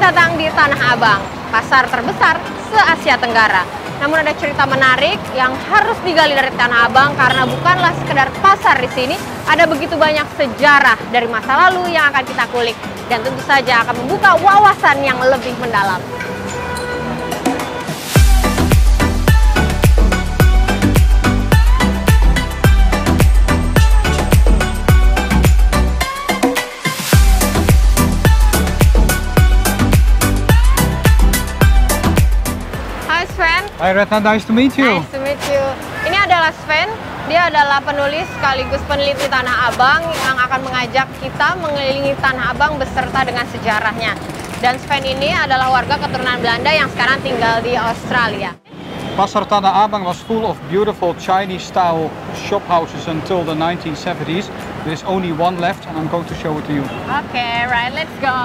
datang di Tanah Abang, pasar terbesar se-Asia Tenggara. Namun ada cerita menarik yang harus digali dari Tanah Abang karena bukanlah sekedar pasar di sini, ada begitu banyak sejarah dari masa lalu yang akan kita kulik dan tentu saja akan membuka wawasan yang lebih mendalam. Hi Retna, nice to meet you. Nice to meet you. Ini adalah Sven, dia adalah penulis sekaligus peneliti Tanah Abang yang akan mengajak kita mengelilingi Tanah Abang beserta dengan sejarahnya. Dan Sven ini adalah warga keturunan Belanda yang sekarang tinggal di Australia. Pasar Tanah Abang was full of beautiful Chinese-style shop houses until the 1970s. There is only one left and I'm going to show it to you. Okay, right, let's go.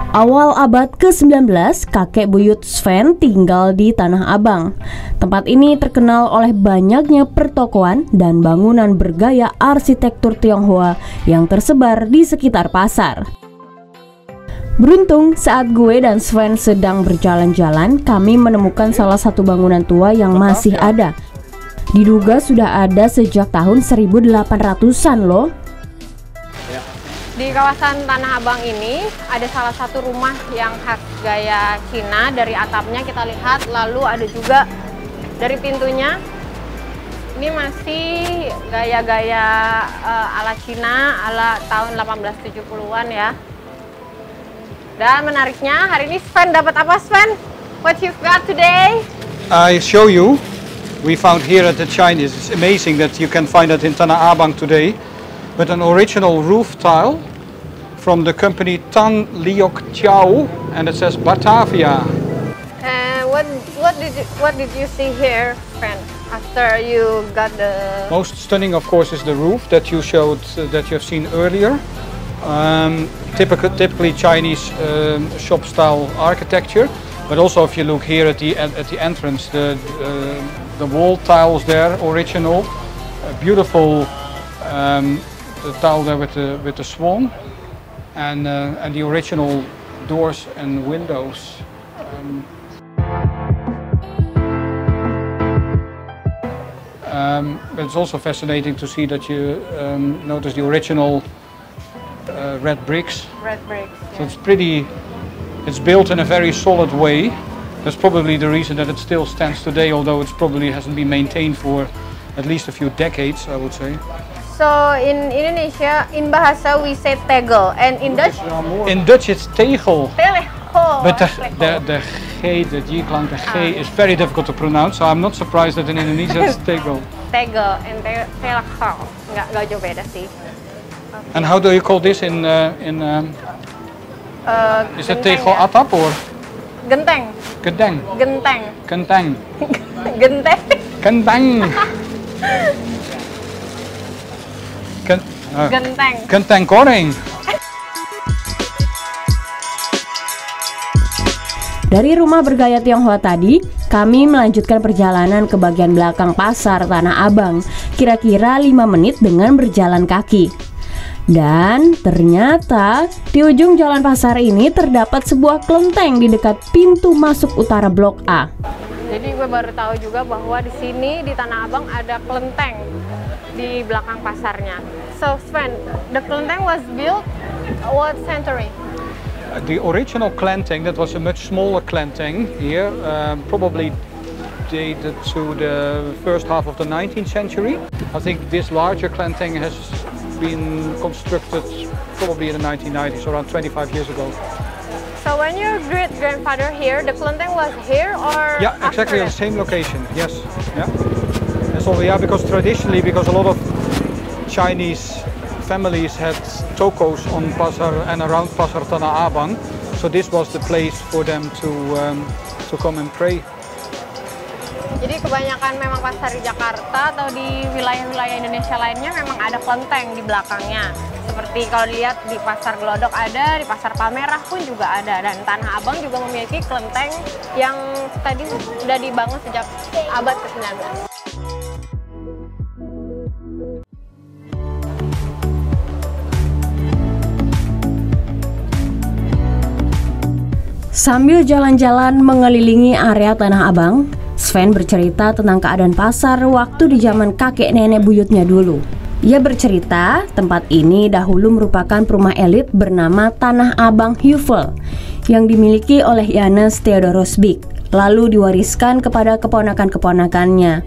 Awal abad ke-19, kakek buyut Sven tinggal di Tanah Abang. Tempat ini terkenal oleh banyaknya pertokoan dan bangunan bergaya arsitektur Tionghoa yang tersebar di sekitar pasar. Beruntung saat gue dan Sven sedang berjalan-jalan, kami menemukan salah satu bangunan tua yang masih ada. Diduga sudah ada sejak tahun 1800-an loh. Di kawasan Tanah Abang ini ada salah satu rumah yang khas gaya Cina. Dari atapnya kita lihat, lalu ada juga dari pintunya. Ini masih gaya-gaya ala Cina, ala tahun 1870-an ya. Dan menariknya, hari ini Sven dapat apa, Sven? What you've got today? I show you. We found here at the Chinese. It's amazing that you can find it in Tanah Abang today. But an original roof tile from the company Tan Liok Chiao, and it says Batavia. What did you see here, friend? After you got the most stunning, of course, is the roof that you showed, that you have seen earlier. Typically Chinese shop-style architecture, but also if you look here at the entrance, the wall tiles there, original, beautiful. The tile there with the swan, and the original doors and windows. But it's also fascinating to see that you notice the original red bricks. Red bricks. So it's pretty. It's built in a very solid way. That's probably the reason that it still stands today, although it probably hasn't been maintained for at least a few decades, I would say. So in Indonesia, in bahasa we say tegel, and in Dutch? In Dutch it's tegel. Tegel. But the G, the G klank, the G is very difficult to pronounce, so I'm not surprised that in Indonesia it's tegel. Tegel and tegel. Nggak jauh beda sih. Okay. And how do you call this in is it tegel ya. atap or? Genteng. Genteng. Genteng. Genteng. Genteng. Genteng. Genteng. Genteng goreng. Dari rumah bergaya Tionghoa tadi, kami melanjutkan perjalanan ke bagian belakang pasar Tanah Abang, kira-kira 5 menit dengan berjalan kaki. Dan ternyata di ujung jalan pasar ini terdapat sebuah kelenteng di dekat pintu masuk utara Blok A. Jadi gue baru tahu juga bahwa di sini di Tanah Abang ada kelenteng di belakang pasarnya. So Sven, the kelenteng was built what century? The original kelenteng, that was a much smaller kelenteng here, probably dated to the first half of the 19th century. I think this larger kelenteng has been constructed probably in the 1990s, around 25 years ago. So when your great-grandfather here, the kelenteng was here or? Yeah, exactly, the same location, yes. Yeah. And so, yeah, because traditionally, because a lot of Chinese families had tokos on Pasar and around Pasar Tanah Abang, so this was the place for them to come and pray. Jadi kebanyakan memang pasar di Jakarta atau di wilayah-wilayah Indonesia lainnya memang ada kelenteng di belakangnya. Seperti kalau dilihat di Pasar Glodok ada, di Pasar Palmerah pun juga ada, dan Tanah Abang juga memiliki kelenteng yang tadi sudah dibangun sejak abad ke-19. Sambil jalan-jalan mengelilingi area Tanah Abang, Sven bercerita tentang keadaan pasar waktu di zaman kakek nenek buyutnya dulu. Ia bercerita tempat ini dahulu merupakan rumah elit bernama Tanah Abang Heuvel yang dimiliki oleh Janus Theodorus Beek, lalu diwariskan kepada keponakan-keponakannya.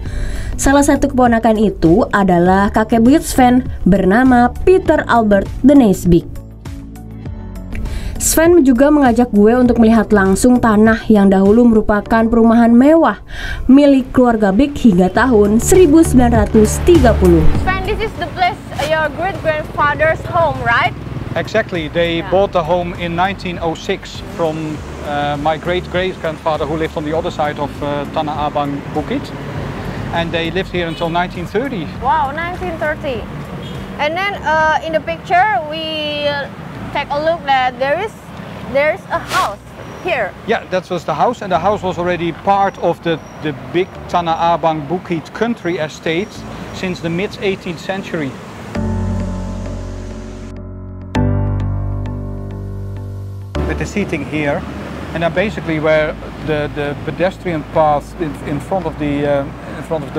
Salah satu keponakan itu adalah kakek buyut Sven bernama Peter Albert de Nesbeek. Sven juga mengajak gue untuk melihat langsung tanah yang dahulu merupakan perumahan mewah milik keluarga Beek hingga tahun 1930. Sven, this is the place your great-grandfather's home, right? Exactly. They bought the home in 1906 from my great-great-grandfather who lived on the other side of Tanah Abang Bukit. And they lived here until 1930. Wow, 1930. And then in the picture we take a look that there's a house here. Yeah, that was the house, and the house was already part of the big Tanah Abang Bukit country estate since the mid-18th century. With the seating here, and then basically where the pedestrian path in front of the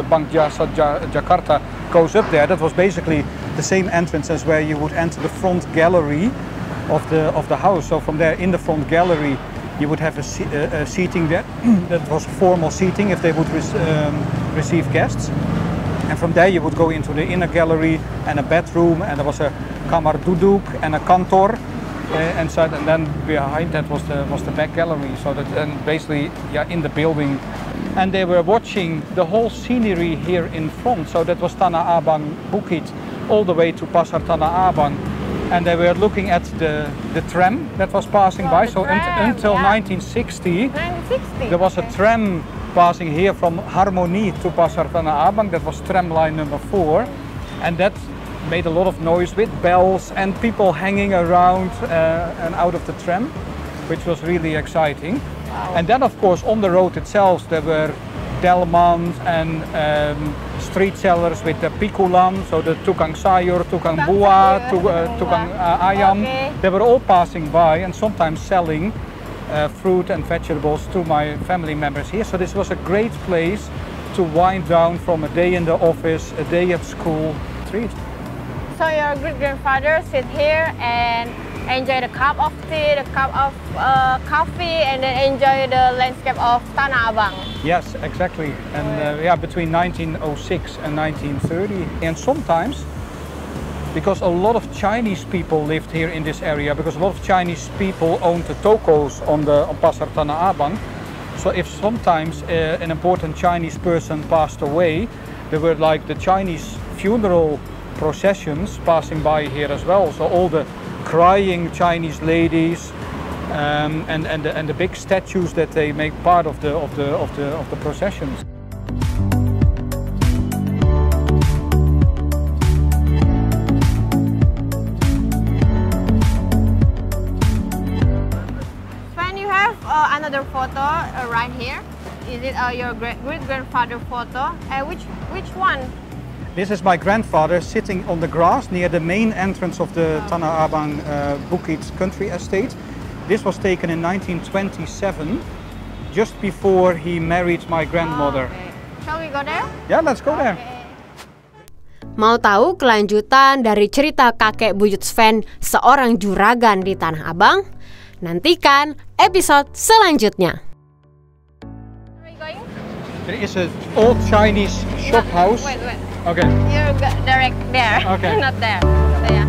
Bank Jasa Jakarta goes up there, that was basically the same entrance as where you would enter the front gallery of the house. So from there in the front gallery you would have a seating there that was formal seating if they would receive guests, and from there you would go into the inner gallery and a bedroom, and there was a kamar duduk and a kantor inside, and then behind that was the back gallery. So that, and basically in the building, and they were watching the whole scenery here in front. So that was Tanah Abang Bukit all the way to Pasar Tanah Abang. And they were looking at the tram that was passing by. So until 1960, there was a tram passing here from Harmony to Pasar Tanah Abang. That was tram line number 4, and that made a lot of noise with bells and people hanging around and out of the tram, which was really exciting. Wow. And then, of course, on the road itself, there were delmans and street sellers with the pikulan, so the tukang sayur, tukang buah, tukang ayam. Okay. They were all passing by and sometimes selling fruit and vegetables to my family members here. So this was a great place to wind down from a day in the office, a day at school. So your great-grandfather sit here and enjoy the cup of tea, the cup of coffee, and then enjoy the landscape of Tanah Abang. Yes, exactly. And between 1906 and 1930. And sometimes, because a lot of Chinese people lived here in this area, because a lot of Chinese people owned the tokos on Pasar Tanah Abang. So if sometimes an important Chinese person passed away, there were like the Chinese funeral processions passing by here as well. So all the crying Chinese ladies and the big statues that they make part of the processions. Sven, you have another photo right here. Is it your great-grandfather photo? Which one? This is my grandfather sitting on the grass near the main entrance of the Tanah Abang Bukit country estate. This was taken in 1927, just before he married my grandmother. Okay. Shall we go there? Yeah, let's go there. Mau tahu kelanjutan dari cerita kakek buyut Sven, seorang juragan di Tanah Abang? Nantikan episode selanjutnya. Where are you going? There is an old Chinese shop house. Wait. Okay. You're direct there. Okay. Not there. So, yeah.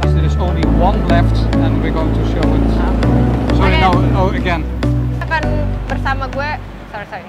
So there's only one left, and we're going to show it. Sorry, Okay. no, again. Akan bersama gue. Sorry.